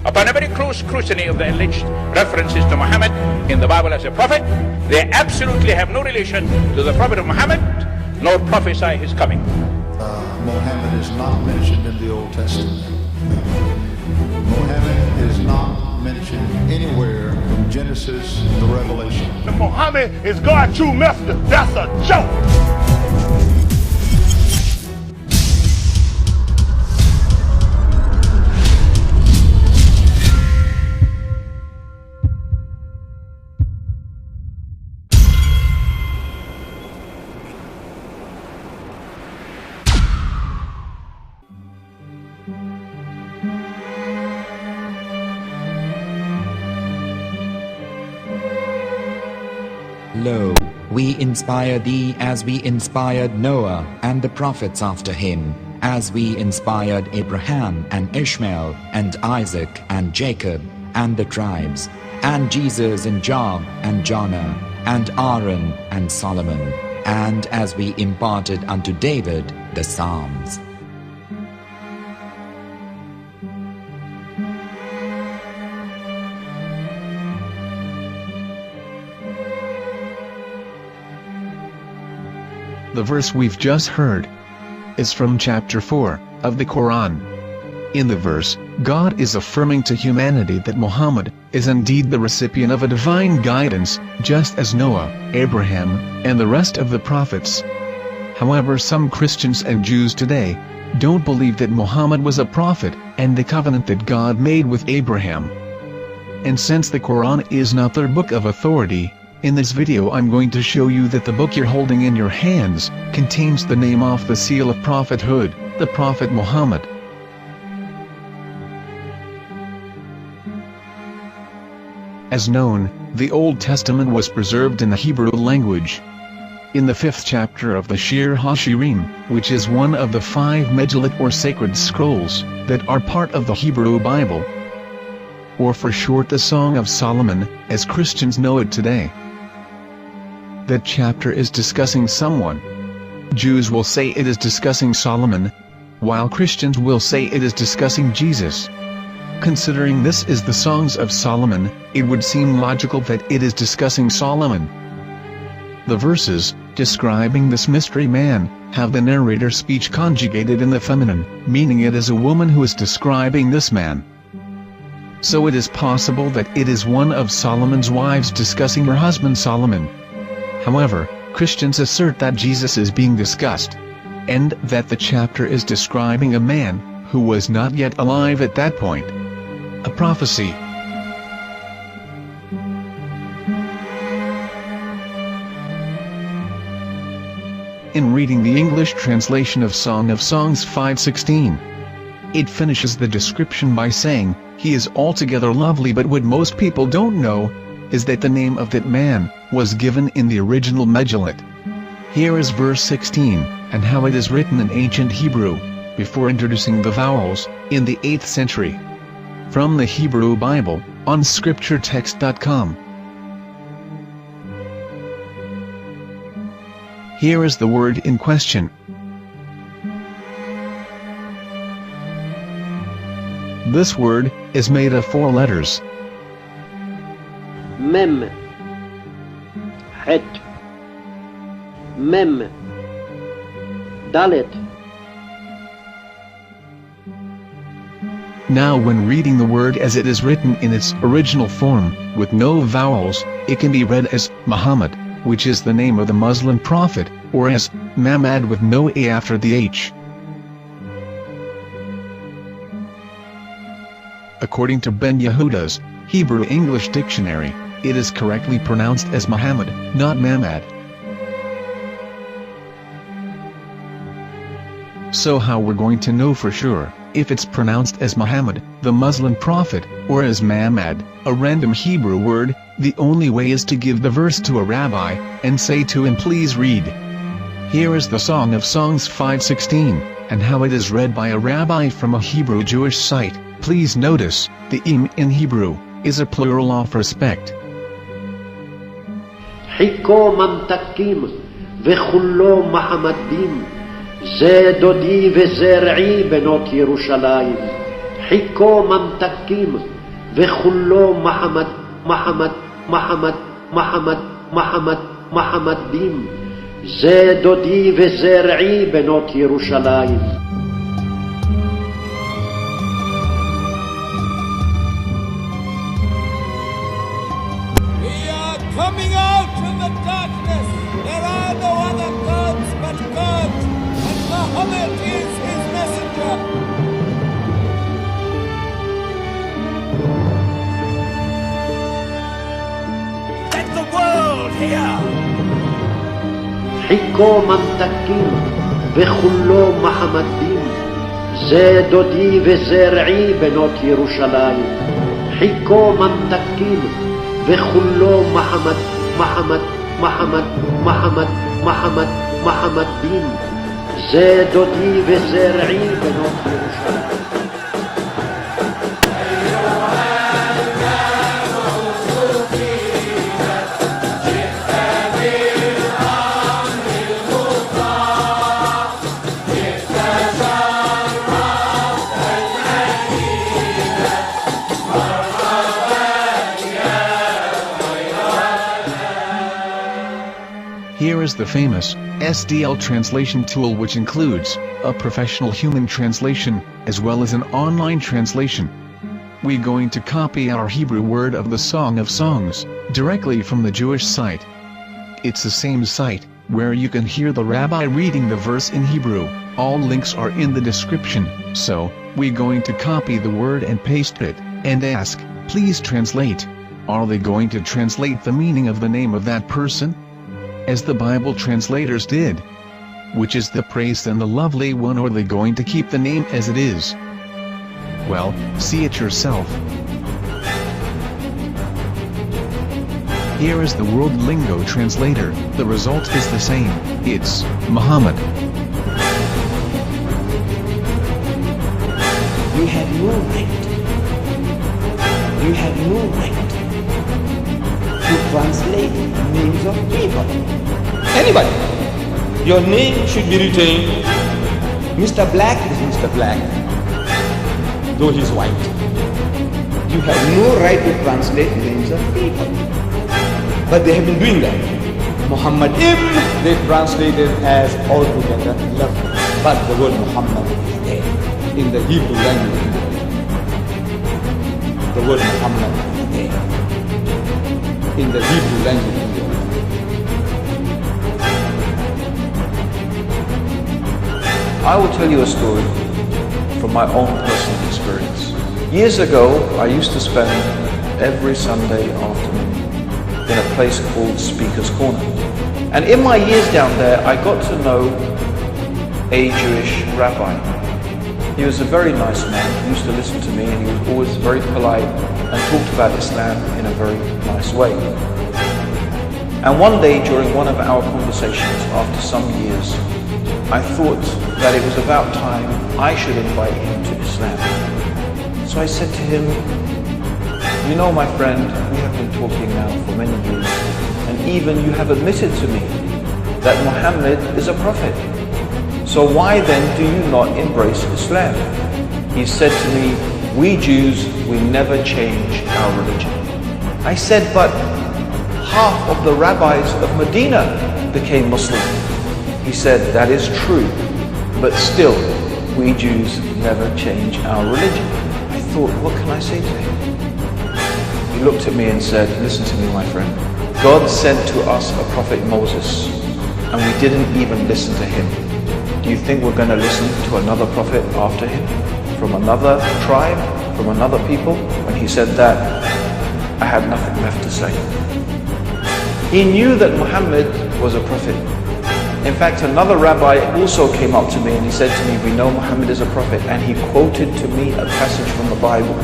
Upon every close scrutiny of the alleged references to Muhammad in the Bible as a prophet, they absolutely have no relation to the prophet of Muhammad, nor prophesy his coming. Muhammad is not mentioned in the Old Testament. Muhammad is not mentioned anywhere from Genesis to Revelation. Muhammad is God's true messenger. That's a joke. Lo, we inspire thee as we inspired Noah and the prophets after him, as we inspired Abraham and Ishmael and Isaac and Jacob and the tribes, and Jesus and Job and Jonah and Aaron and Solomon, and as we imparted unto David the Psalms. The verse we've just heard is from chapter 4 of the Quran. In the verse, God is affirming to humanity that Muhammad is indeed the recipient of a divine guidance, just as Noah, Abraham, and the rest of the prophets. However, some Christians and Jews today don't believe that Muhammad was a prophet and the covenant that God made with Abraham. And since the Quran is not their book of authority, in this video I'm going to show you that the book you're holding in your hands contains the name off the seal of prophethood, the Prophet Muhammad. As known, the Old Testament was preserved in the Hebrew language. In the 5th chapter of the Shir HaShirim, which is one of the 5 Megillat or sacred scrolls that are part of the Hebrew Bible, or for short the Song of Solomon, as Christians know it today. That chapter is discussing someone. Jews will say it is discussing Solomon, while Christians will say it is discussing Jesus. Considering this is the Songs of Solomon, it would seem logical that it is discussing Solomon. The verses, describing this mystery man, have the narrator's speech conjugated in the feminine, meaning it is a woman who is describing this man. So it is possible that it is one of Solomon's wives discussing her husband Solomon. However, Christians assert that Jesus is being discussed, and that the chapter is describing a man who was not yet alive at that point. A prophecy. In reading the English translation of Song of Songs 5:16, it finishes the description by saying, "He is altogether lovely," but what most people don't know is that the name of that man was given in the original Megillat. Here is verse 16, and how it is written in ancient Hebrew, before introducing the vowels, in the 8th century. From the Hebrew Bible, on scripturetext.com. Here is the word in question. This word is made of 4 letters. Mem, Het, Mem, Dalet. Now when reading the word as it is written in its original form, with no vowels, it can be read as Muhammad, which is the name of the Muslim prophet, or as Mamad with no A after the H. According to Ben Yehuda's Hebrew English Dictionary, it is correctly pronounced as Muhammad, not Mamad. So how we're going to know for sure if it's pronounced as Muhammad, the Muslim prophet, or as Mamad, a random Hebrew word? The only way is to give the verse to a rabbi and say to him, "Please read." Here is the Song of Songs 5:16, and how it is read by a rabbi from a Hebrew Jewish site. Please notice, the im in Hebrew is a plural of respect. חיכו ממתקים וכולו מחמדים, זה דודי וזה רעי בנות ירושלים. חיכו ממתקים וכולו מחמד מחמד מחמד מחמד מחמד מחמדים, זה דודי וזה רעי בנות ירושלים. Coming out from the darkness, there are no other gods but God, and Muhammad is his messenger. Let the world hear. חיכו ממתקים וכולו מחמדים, זה דודי וזה רעי בנות ירושלים. חיכו ממתקים וכולו מחמד מחמד מחמד מחמד מחמד מחמדים, זה דודי וזה רעי בנות ירושלים. Here is the famous SDL translation tool, which includes a professional human translation as well as an online translation. We're going to copy our Hebrew word of the Song of Songs directly from the Jewish site. It's the same site where you can hear the rabbi reading the verse in Hebrew. All links are in the description, so we're going to copy the word and paste it and ask, please translate. Are they going to translate the meaning of the name of that person? As the Bible translators did. Which is the praised and the lovely one, or are they going to keep the name as it is? Well, see it yourself. Here is the World Lingo Translator. The result is the same. It's Muhammad. You have no right. You have no right to translate names of people. Anybody. Your name should be retained. Mr. Black is Mr. Black, though he's white. You have no right to translate names of people. But they have been doing that. Muhammad ibn, they translated as altogether lovely. But the word Muhammad is there in the Hebrew language. The word Muhammad is there in the Hebrew language. I will tell you a story from my own personal experience. Years ago, I used to spend every Sunday afternoon in a place called Speaker's Corner. And in my years down there, I got to know a Jewish rabbi. He was a very nice man. He used to listen to me, and he was always very polite and talked about Islam in a very nice way. And one day during one of our conversations after some years, I thought that it was about time I should invite him to Islam. So I said to him, you know, my friend, we have been talking now for many years, and even you have admitted to me that Muhammad is a prophet. So why then do you not embrace Islam? He said to me, we Jews, we never change our religion. I said, but half of the rabbis of Medina became Muslim. He said, that is true, but still, we Jews never change our religion. I thought, what can I say to him? He looked at me and said, listen to me, my friend. God sent to us a prophet Moses, and we didn't even listen to him. Do you think we're going to listen to another prophet after him? From another tribe? From another people? When he said that, I had nothing left to say. He knew that Muhammad was a prophet. In fact, another rabbi also came up to me and he said to me, we know Muhammad is a prophet, and he quoted to me a passage from the Bible